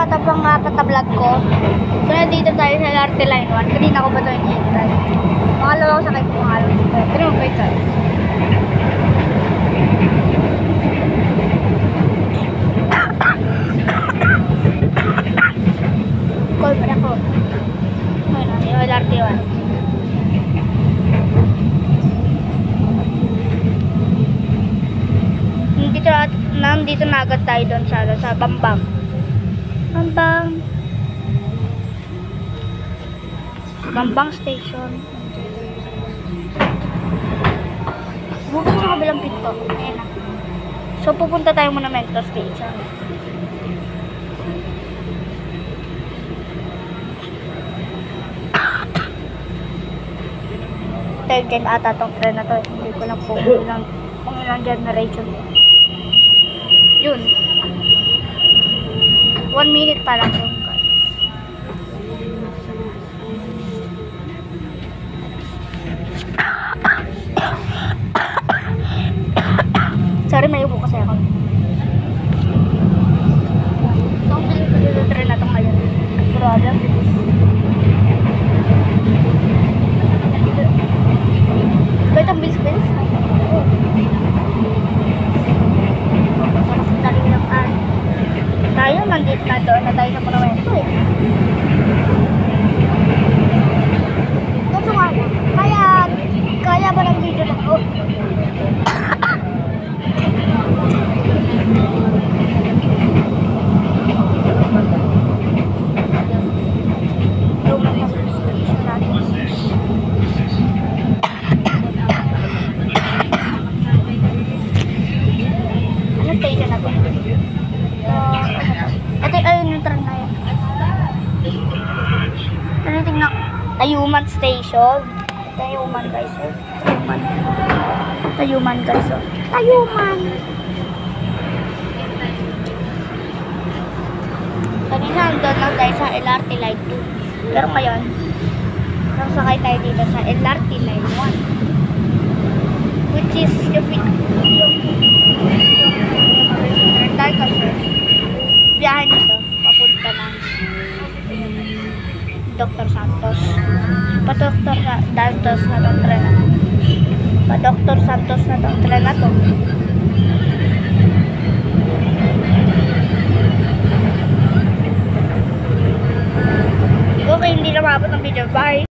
ata pang apat na vlog ko. So, nandito tayo sa LRT Line 1. Kanina ko ba ito hinihintay? Makalawa ko sakay ko pangalaw dito. Pero mabay ka. Call pa na ko. Ayun, yung LRT 1. Nandito na agad tayo doon sa Bambang. Bambang Station. Bukas sa kabilang pinto. Ayan na. So, pupunta tayo Monumento Station. Third gen ata tong tren na to. Hindi ko lang po kung ilang generation. Yun. 1 minute pa lang yung guys. Sorry, may upo kasi ako. So, ang bilis kasi sa tren na ito ngayon. Grabe. Ba't ang bilis-bilis? Tayo, nandito na doon na tayo sa Monumento eh. Kaso nga, kaya ba ng video na to? Ano station na to? Ayun yung tren na yun. Tingnan. Tayuman Station. Tayuman guys. Tayuman guys. Tayuman. Kanina andun lang tayo sa LRT Line 2. Pero ngayon, nasakay tayo dito sa LRT Line 1. Which is yung tayo kasi biyahe nito papunta ng Dr. Santos. Pa-Dr. Santos na itong tren na. Pa-Dr. Santos na itong tren na to. Okay, hindi na maabot ang video. Bye!